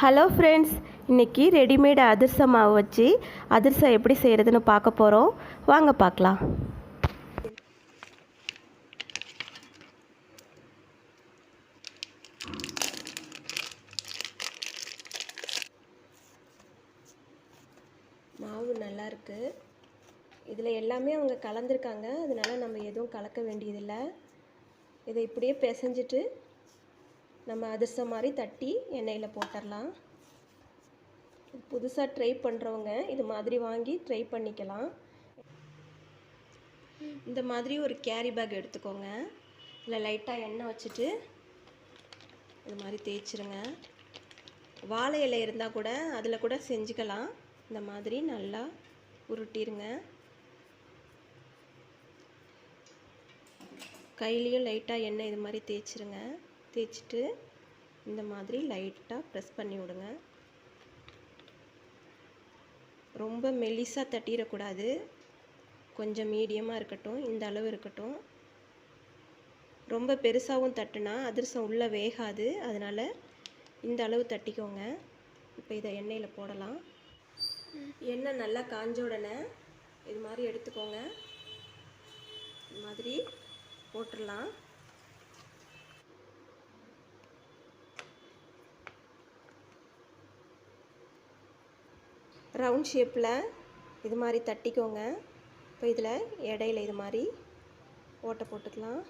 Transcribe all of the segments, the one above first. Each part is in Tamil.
ஹலோ ஃப்ரெண்ட்ஸ், இன்றைக்கி ரெடிமேட் அதிரச மாவு வச்சு அதிரசம் எப்படி செய்கிறதுன்னு பார்க்க போகிறோம். வாங்க பார்க்கலாம். மாவு நல்லாயிருக்கு. இதில் எல்லாமே அவங்க கலந்துருக்காங்க, அதனால் நம்ம எதுவும் கலக்க வேண்டியதில்லை. இதை இப்படியே பிசைஞ்சிட்டு நம்ம அதிரசம் மாதிரி தட்டி எண்ணெயில் போட்டுடலாம். புதுசாக ட்ரை பண்ணுறவங்க இது மாதிரி வாங்கி ட்ரை பண்ணிக்கலாம். இந்த மாதிரி ஒரு கேரி பேக் எடுத்துக்கோங்க. இதில் லைட்டாக எண்ணெய் வச்சுட்டு இது மாதிரி தேய்ச்சிருங்க. வாழை இலை இருந்தால் கூட அதில் கூட செஞ்சுக்கலாம். இந்த மாதிரி நல்லா உருட்டிடுங்க. கையிலையும் லைட்டாக எண்ணெய் இது மாதிரி தேய்ச்சிருங்க. தேய்ச்சிட்டு இந்த மாதிரி லைட்டாக ப்ரெஸ் பண்ணி விடுங்க. ரொம்ப மெலிசாக தட்டிடக்கூடாது, கொஞ்சம் மீடியமாக இருக்கட்டும், இந்த அளவு இருக்கட்டும். ரொம்ப பெருசாகவும் தட்டுனா அதிரசம் உள்ளே வேகாது, அதனால் இந்த அளவு தட்டிக்கோங்க. இப்போ இதை எண்ணெயில் போடலாம். எண்ணெய் நல்லா காஞ்ச உடனே இது மாதிரி எடுத்துக்கோங்க. இது மாதிரி போட்டுடலாம். ரவுண்ட் ஷேப்பில் இது மாதிரி தட்டிக்கோங்க. இப்போ இதில் இடையில இது மாதிரி ஓட்டை போட்டுக்கலாம்.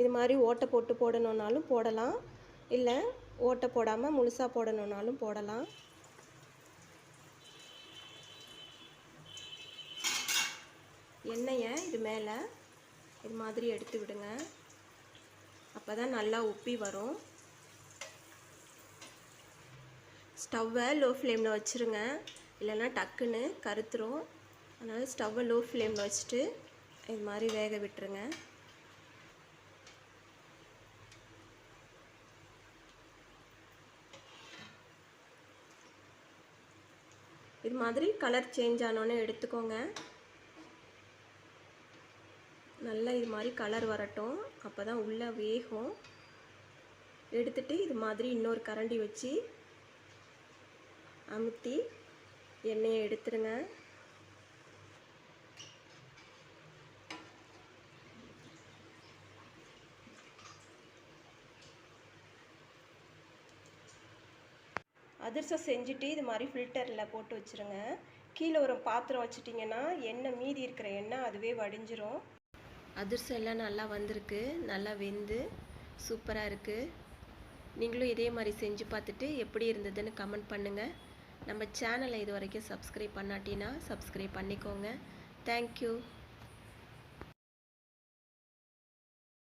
இது மாதிரி ஓட்டை போட்டு போடணுன்னாலும் போடலாம், இல்லை ஓட்டை போடாமல் முழுசாக போடணுன்னாலும் போடலாம். எண்ணெயை இது மேலே இது மாதிரி எடுத்து விடுங்க. அப்போ தான் நல்லா உப்பி வரும். ஸ்டவ்வை லோ ஃப்ளேமில் வச்சுருங்க, இல்லைன்னா டக்குன்னு கருத்துரும். அதனால் ஸ்டவ்வை லோ ஃப்ளேமில் வச்சுட்டு இது மாதிரி வேக விட்டுருங்க. இது மாதிரி கலர் சேஞ்ச் ஆனோன்னு எடுத்துக்கோங்க. நல்லா இது மாதிரி கலர் வரட்டும், அப்போ தான் உள்ளே வேகும். எடுத்துட்டு இது மாதிரி இன்னொரு கரண்டி வச்சு அமுத்தி எண்ணெயை எடுத்துருங்க. அதிரசம் செஞ்சுட்டு இது மாதிரி ஃபில்டரில் போட்டு வச்சுருங்க. கீழே ஒரு பாத்திரம் வச்சுட்டிங்கன்னா எண்ணெய் மீதி இருக்கிற எண்ணெய் அதுவே வடிஞ்சிரும். அதிரசம் எல்லாம் நல்லா வந்திருக்கு, நல்லா வெந்து சூப்பராக இருக்குது. நீங்களும் இதே மாதிரி செஞ்சு பார்த்துட்டு எப்படி இருந்ததுன்னு கமெண்ட் பண்ணுங்கள். நம்ம சேனலை இது வரைக்கும் சப்ஸ்கிரைப் பண்ணாட்டினா சப்ஸ்கிரைப் பண்ணிக்கோங்க. தேங்க்யூ.